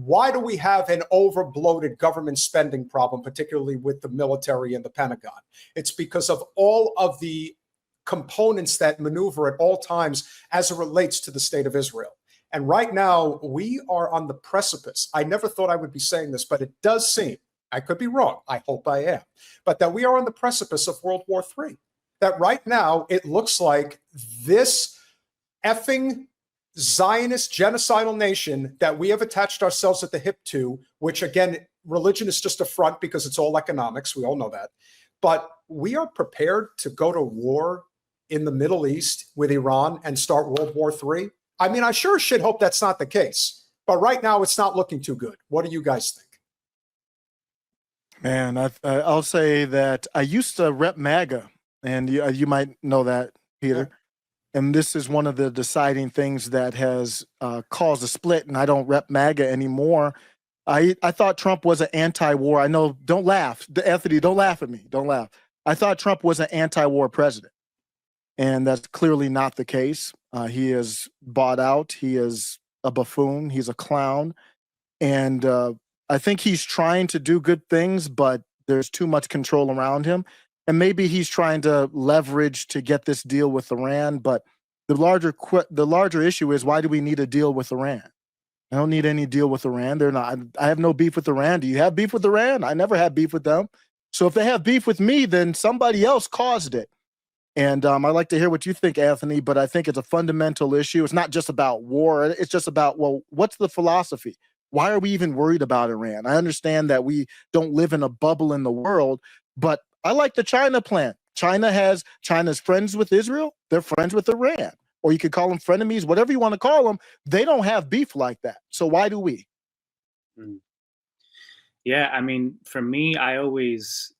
why do we have an over-bloated government spending problem, particularly with the military and the Pentagon? It's because of all of the components that maneuver at all times as it relates to the state of Israel. And right now, we are on the precipice. I never thought I would be saying this, but it does seem, I could be wrong, I hope I am, but that we are on the precipice of World War III. That right now, it looks like this effing Zionist genocidal nation that we have attached ourselves at the hip to, which again, religion is just a front because it's all economics. We all know that. But we are prepared to go to war in the Middle East with Iran and start World War III. I mean, I sure as shit hope that's not the case. But right now, it's not looking too good. What do you guys think? Man, I'll say that I used to rep MAGA, and you might know that, Peter. Yeah. And this is one of the deciding things that has caused a split, and I don't rep MAGA anymore. I thought Trump was an anti-war. I know, don't laugh. Anthony, don't laugh at me. Don't laugh. I thought Trump was an anti-war president, and that's clearly not the case. He is bought out. He is a buffoon. He's a clown. And I think he's trying to do good things, but there's too much control around him. And maybe he's trying to leverage to get this deal with Iran. But the larger issue is, why do we need a deal with Iran? I don't need any deal with Iran. They're not. I have no beef with Iran. Do you have beef with Iran? I never had beef with them. So if they have beef with me, then somebody else caused it. And I'd like to hear what you think, Anthony, but I think it's a fundamental issue. It's not just about war. It's just about, well, what's the philosophy? Why are we even worried about Iran? I understand that we don't live in a bubble in the world, but I like the China plan. China's friends with Israel. They're friends with Iran. Or you could call them frenemies, whatever you want to call them. They don't have beef like that. So why do we? Yeah, I mean, for me, I always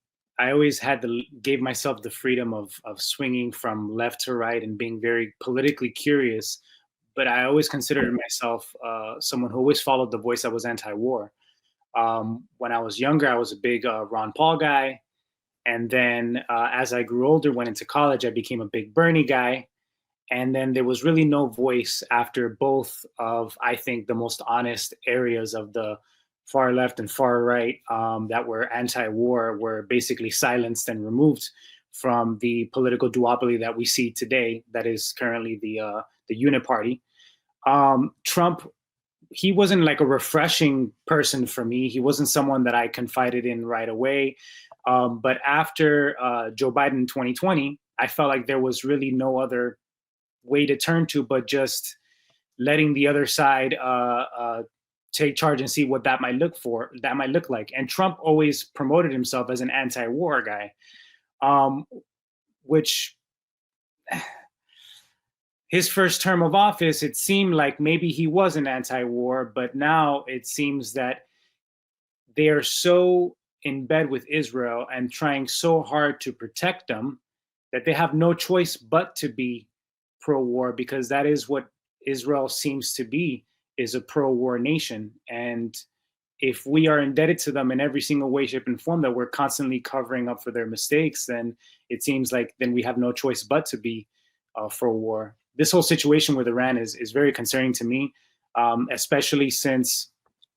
gave myself the freedom of swinging from left to right and being very politically curious. But I always considered myself someone who always followed the voice that was anti-war. When I was younger, I was a big Ron Paul guy. And then as I grew older, went into college, I became a big Bernie guy. And then there was really no voice after both of, I think, the most honest areas of the far left and far right that were anti-war were basically silenced and removed from the political duopoly that we see today, that is currently the uniparty. Trump, he wasn't like a refreshing person for me. He wasn't someone that I confided in right away. But after Joe Biden in 2020, I felt like there was really no other way to turn to but just letting the other side take charge and see what that might look like. And Trump always promoted himself as an anti-war guy, which his first term of office, it seemed like maybe he was an anti-war, but now it seems that they are so in bed with Israel and trying so hard to protect them that they have no choice but to be pro-war, because that is what Israel seems to be, is a pro-war nation. And if we are indebted to them in every single way, shape, and form, that we're constantly covering up for their mistakes, then it seems like then we have no choice but to be for war. This whole situation with Iran is very concerning to me, especially since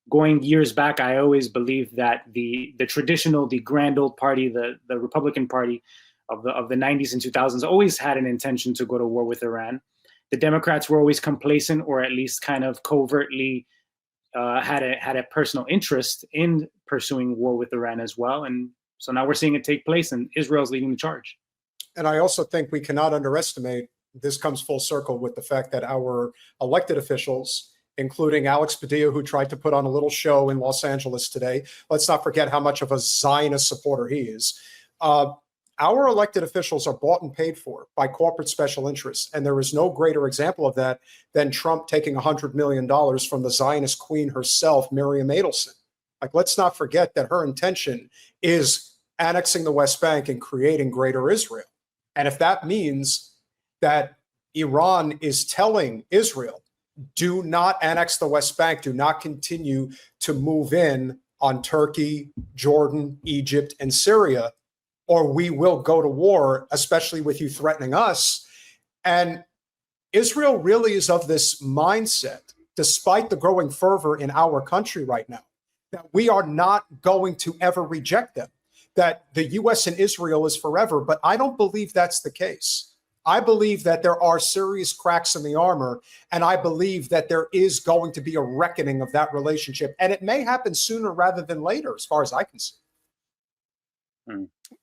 going years back, I always believed that the traditional, the grand old party, the Republican Party of the 90s and 2000s always had an intention to go to war with Iran. The Democrats were always complacent, or at least kind of covertly had a personal interest in pursuing war with Iran as well. And so now we're seeing it take place, and Israel's leading the charge. And I also think we cannot underestimate, this comes full circle with the fact that our elected officials, including Alex Padilla, who tried to put on a little show in Los Angeles today, let's not forget how much of a Zionist supporter he is. Our elected officials are bought and paid for by corporate special interests. And there is no greater example of that than Trump taking $100 million from the Zionist queen herself, Miriam Adelson. Like, let's not forget that her intention is annexing the West Bank and creating greater Israel. And if that means that Iran is telling Israel, do not annex the West Bank, do not continue to move in on Turkey, Jordan, Egypt, and Syria, or we will go to war, especially with you threatening us. And Israel really is of this mindset despite the growing fervor in our country right now, that we are not going to ever reject them, that the U.S. and Israel is forever. But I don't believe that's the case. I believe that there are serious cracks in the armor, and I believe that there is going to be a reckoning of that relationship. And it may happen sooner rather than later, as far as I can see.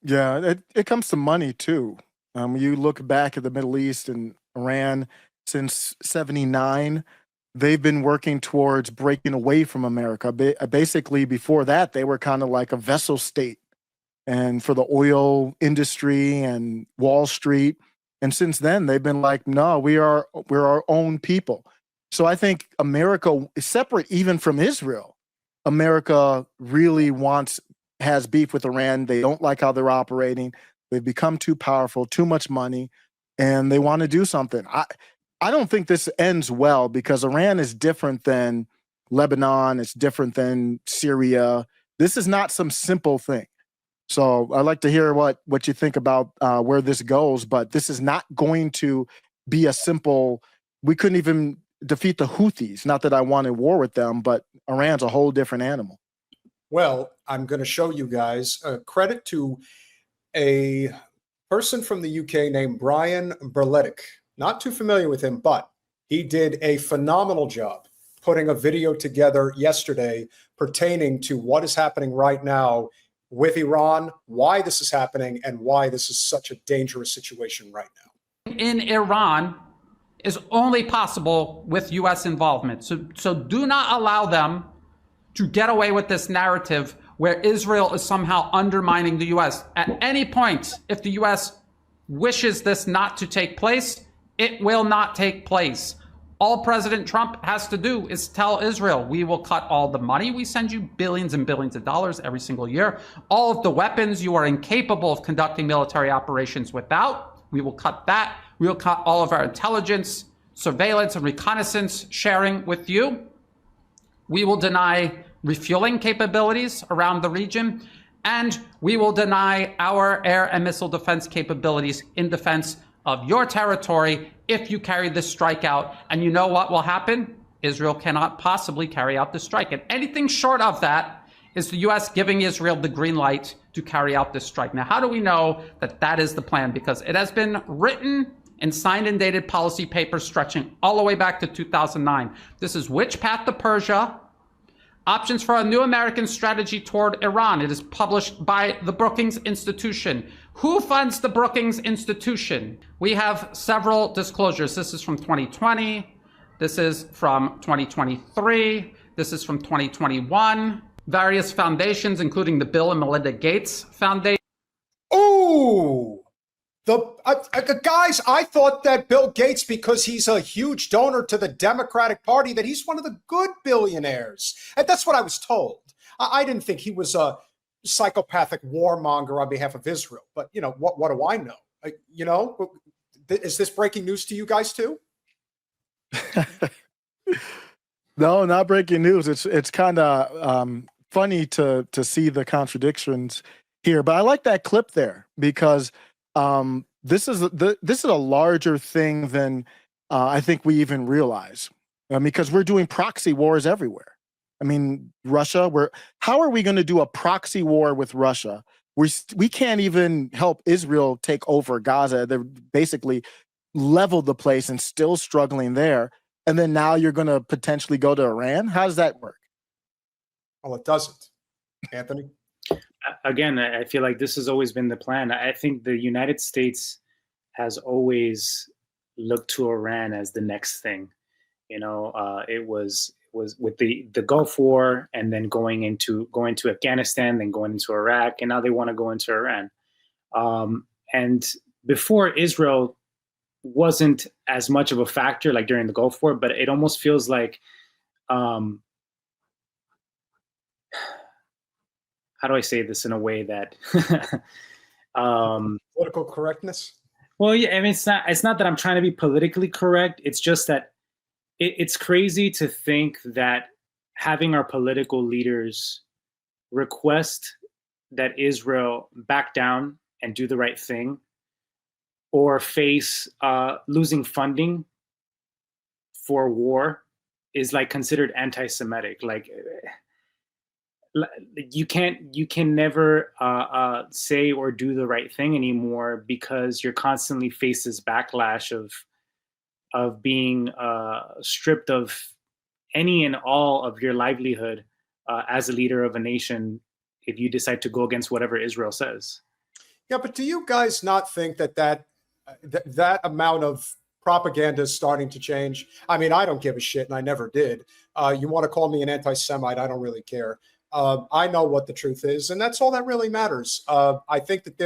Yeah, it comes to money too. You look back at the Middle East and Iran since '79, they've been working towards breaking away from America. Basically, before that, they were kind of like a vassal state, and for the oil industry and Wall Street. And since then, they've been like, no, we're our own people. So I think America is separate even from Israel. America really has beef with Iran. They don't like how they're operating. They've become too powerful, too much money, and they want to do something. I don't think this ends well because Iran is different than Lebanon. It's different than Syria. This is not some simple thing. So I'd like to hear what you think about where this goes, but this is not going to be a simple, we couldn't even defeat the Houthis. Not that I wanted war with them, but Iran's a whole different animal. Well, I'm going to show you guys credit to a person from the UK named Brian Berletic. Not too familiar with him, but he did a phenomenal job putting a video together yesterday pertaining to what is happening right now with Iran, why this is happening, and why this is such a dangerous situation right now. In Iran is only possible with U.S. involvement. So do not allow them to get away with this narrative where Israel is somehow undermining the U.S. At any point, if the U.S. wishes this not to take place, it will not take place. All President Trump has to do is tell Israel, we will cut all the money we send you, billions and billions of dollars every single year. All of the weapons you are incapable of conducting military operations without, we will cut that. We will cut all of our intelligence, surveillance, and reconnaissance sharing with you. We will deny refueling capabilities around the region, and we will deny our air and missile defense capabilities in defense of your territory if you carry this strike out. And you know what will happen? Israel cannot possibly carry out the strike. And anything short of that is the U.S. giving Israel the green light to carry out this strike. Now, how do we know that that is the plan? Because it has been written and signed and dated policy papers stretching all the way back to 2009. This is Which Path to Persia? Options for a New American Strategy Toward Iran. It is published by the Brookings Institution. Who funds the Brookings Institution? We have several disclosures. This is from 2020. This is from 2023. This is from 2021. Various foundations, including the Bill and Melinda Gates Foundation. Ooh! Guys, I thought that Bill Gates, because he's a huge donor to the Democratic Party, that he's one of the good billionaires. And that's what I was told. I didn't think he was a psychopathic warmonger on behalf of Israel. But, you know, what do I know? Is this breaking news to you guys too? No, not breaking news. It's kind of funny to see the contradictions here. But I like that clip there because this is a larger thing than I think we even realize, because we're doing proxy wars everywhere. I mean, Russia. How are we going to do a proxy war with Russia? We can't even help Israel take over Gaza. They're basically leveled the place and still struggling there. And then now you're going to potentially go to Iran. How does that work? Well, it doesn't. Anthony? Again, I feel like this has always been the plan. I think the United States has always looked to Iran as the next thing. You know, it was with the Gulf War, and then going to Afghanistan, then going into Iraq, and now they want to go into Iran. And before, Israel wasn't as much of a factor like during the Gulf War, but it almost feels like how do I say this in a way that political correctness? Well, yeah, I mean, it's not that I'm trying to be politically correct. It's just that it's crazy to think that having our political leaders request that Israel back down and do the right thing, or face losing funding for war, is like considered anti-Semitic. Like you can never say or do the right thing anymore because you're constantly face this backlash of being stripped of any and all of your livelihood as a leader of a nation if you decide to go against whatever Israel says. Yeah, but do you guys not think that amount of propaganda is starting to change? I mean, I don't give a shit, and I never did. You want to call me an anti-Semite, I don't really care. I know what the truth is, and that's all that really matters. I think that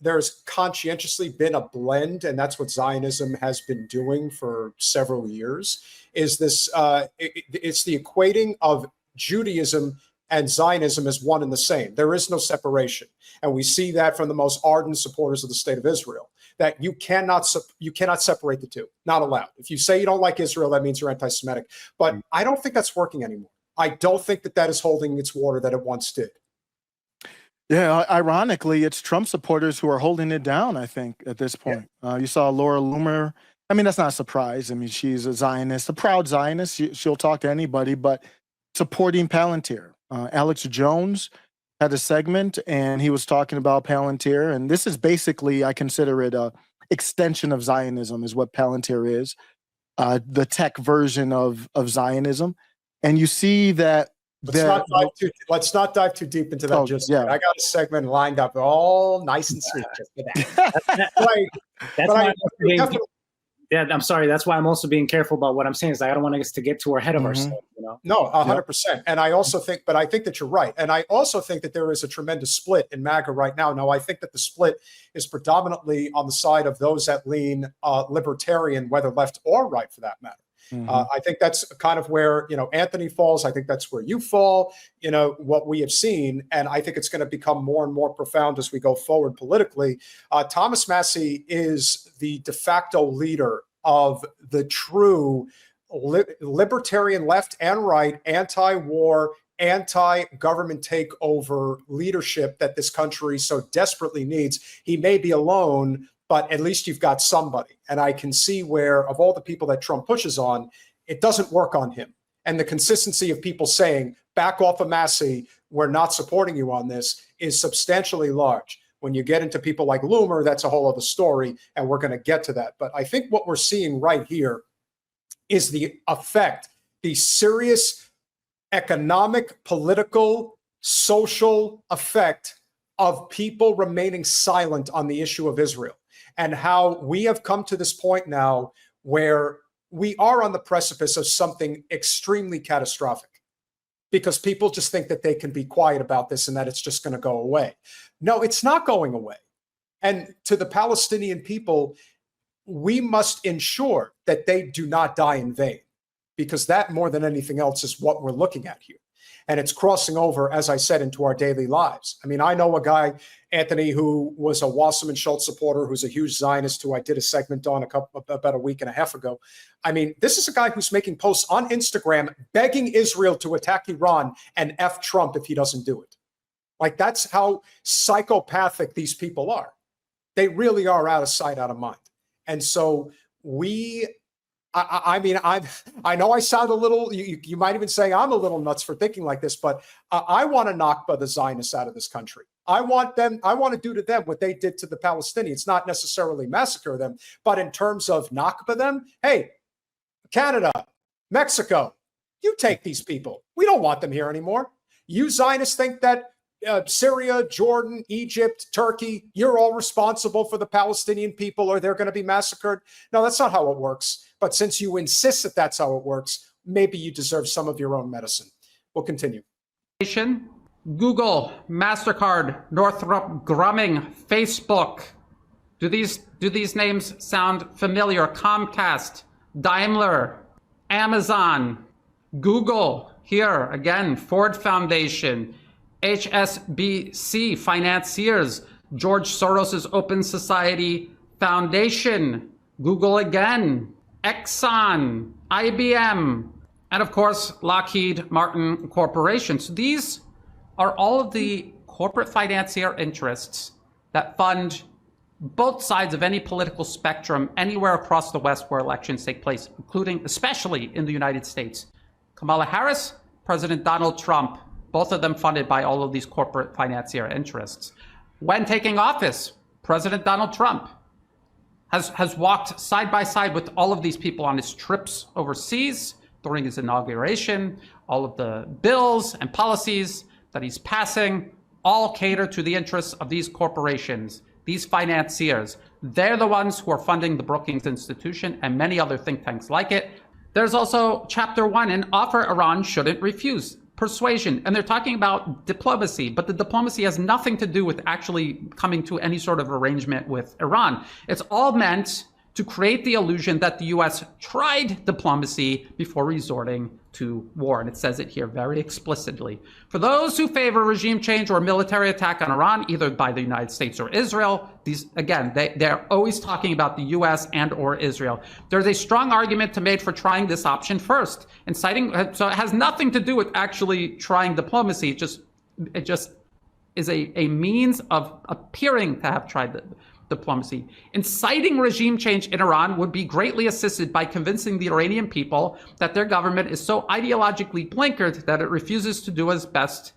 there's conscientiously been a blend, and that's what Zionism has been doing for several years, is this, it's the equating of Judaism and Zionism as one and the same. There is no separation. And we see that from the most ardent supporters of the state of Israel, that you cannot separate the two, not allowed. If you say you don't like Israel, that means you're anti-Semitic. But I don't think that's working anymore. I don't think that is holding its water that it once did. Yeah, ironically, it's Trump supporters who are holding it down, I think, at this point. Yeah. You saw Laura Loomer. I mean, that's not a surprise. I mean, she's a Zionist, a proud Zionist. She'll talk to anybody, but supporting Palantir. Alex Jones had a segment, and he was talking about Palantir. And this is basically, I consider it a extension of Zionism is what Palantir is, the tech version of Zionism. And you see that Let's not dive too deep into that. Just yet. I got a segment lined up, all nice and sweet. Just for that. I'm sorry. That's why I'm also being careful about what I'm saying. Is I don't want us to get too ahead of ourselves. You know? No, 100%. And I also think, but I think that you're right. And I also think that there is a tremendous split in MAGA right now. Now, I think that the split is predominantly on the side of those that lean libertarian, whether left or right, for that matter. I think that's kind of where, Anthony falls. I think that's where you fall, what we have seen. And I think it's going to become more and more profound as we go forward politically. Thomas Massie is the de facto leader of the true libertarian left and right, anti-war, anti-government takeover leadership that this country so desperately needs. He may be alone, but at least you've got somebody. And I can see where, of all the people that Trump pushes on, it doesn't work on him. And the consistency of people saying, back off of Massie, we're not supporting you on this, is substantially large. When you get into people like Loomer, that's a whole other story, and we're going to get to that. But I think what we're seeing right here is the effect, the serious economic, political, social effect of people remaining silent on the issue of Israel. And how we have come to this point now where we are on the precipice of something extremely catastrophic, because people just think that they can be quiet about this and that it's just going to go away. No, it's not going away. And to the Palestinian people, we must ensure that they do not die in vain, because that, more than anything else, is what we're looking at here. And it's crossing over, as I said, into our daily lives. I mean, I know a guy, Anthony, who was a Wasserman Schultz supporter, who's a huge Zionist, who I did a segment on about a week and a half ago. I mean, this is a guy who's making posts on Instagram begging Israel to attack Iran and F Trump if he doesn't do it. Like, that's how psychopathic these people are. They really are out of sight, out of mind. And so I know I sound a little, you might even say I'm a little nuts for thinking like this, but I want to knock the Zionists out of this country. I want to do to them what they did to the Palestinians, not necessarily massacre them, but in terms of Nakba them. Hey, Canada, Mexico, you take these people. We don't want them here anymore. You Zionists think that Syria, Jordan, Egypt, Turkey, you're all responsible for the Palestinian people, or they're going to be massacred. No, that's not how it works. But since you insist that that's how it works, maybe you deserve some of your own medicine. We'll continue. Google, MasterCard, Northrop Grumman, Facebook. Do these names sound familiar? Comcast, Daimler, Amazon, Google, here again, Ford Foundation, HSBC, financiers, George Soros's Open Society Foundation, Google again, Exxon, IBM, and of course, Lockheed Martin Corporation. So these are all of the corporate financier interests that fund both sides of any political spectrum anywhere across the West where elections take place, including especially in the United States. Kamala Harris, President Donald Trump, both of them funded by all of these corporate financier interests. When taking office, President Donald Trump has walked side by side with all of these people on his trips overseas during his inauguration. All of the bills and policies that he's passing all cater to the interests of these corporations, these financiers. They're the ones who are funding the Brookings Institution and many other think tanks like it. There's also Chapter 1, an offer Iran shouldn't refuse. Persuasion, and they're talking about diplomacy, but the diplomacy has nothing to do with actually coming to any sort of arrangement with Iran. It's all meant to create the illusion that the US tried diplomacy before resorting to war. And it says it here very explicitly. For those who favor regime change or military attack on Iran, either by the United States or Israel, these, again, they're always talking about the US and or Israel. There's a strong argument to made for trying this option first, inciting, so it has nothing to do with actually trying diplomacy. It just is a means of appearing to have tried diplomacy. Inciting regime change in Iran would be greatly assisted by convincing the Iranian people that their government is so ideologically blinkered that it refuses to do its best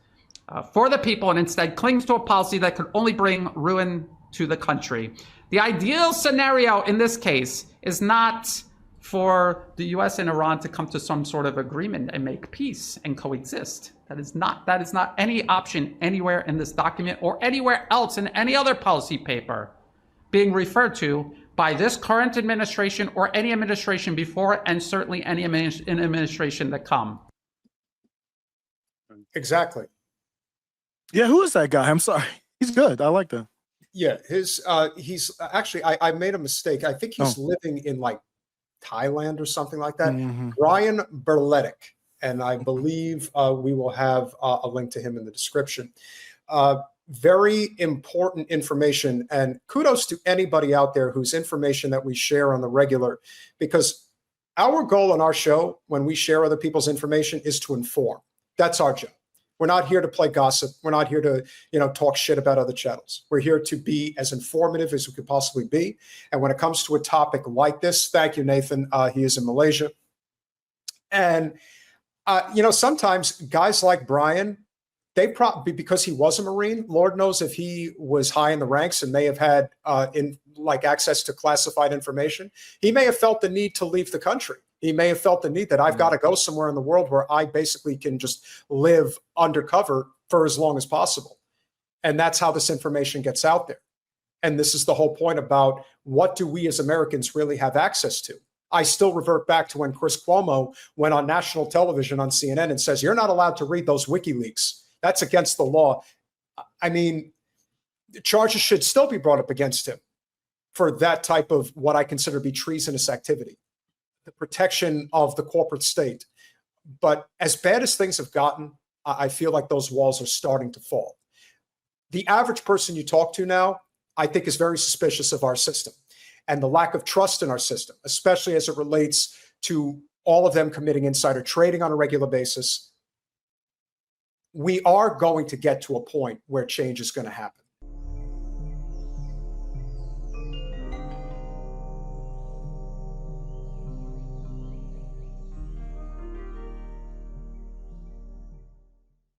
for the people and instead clings to a policy that could only bring ruin to the country. The ideal scenario in this case is not for the US and Iran to come to some sort of agreement and make peace and coexist. That is not any option anywhere in this document or anywhere else in any other policy paper being referred to by this current administration or any administration before, and certainly any administration that come. Exactly. Yeah, who is that guy? I'm sorry. He's good. I like that. Yeah, he's actually, I made a mistake. I think he's living in like Thailand or something like that. Brian Berletic, and I believe we will have a link to him in the description. Very important information, and kudos to anybody out there whose information that we share on the regular, because our goal on our show when we share other people's information is to inform. That's our job. We're not here to play gossip. We're not here to, talk shit about other channels. We're here to be as informative as we could possibly be. And when it comes to a topic like this, thank you, Nathan. He is in Malaysia. And, sometimes guys like Brian, they probably, because he was a Marine, Lord knows if he was high in the ranks and may have had access to classified information, he may have felt the need to leave the country. He may have felt the need that I've got to go somewhere in the world where I basically can just live undercover for as long as possible. And that's how this information gets out there. And this is the whole point about what do we as Americans really have access to? I still revert back to when Chris Cuomo went on national television on CNN and says, you're not allowed to read those WikiLeaks. That's against the law. I mean, charges should still be brought up against him for that type of what I consider to be treasonous activity, the protection of the corporate state. But as bad as things have gotten, I feel like those walls are starting to fall. The average person you talk to now, I think, is very suspicious of our system and the lack of trust in our system, especially as it relates to all of them committing insider trading on a regular basis. We are going to get to a point where change is going to happen.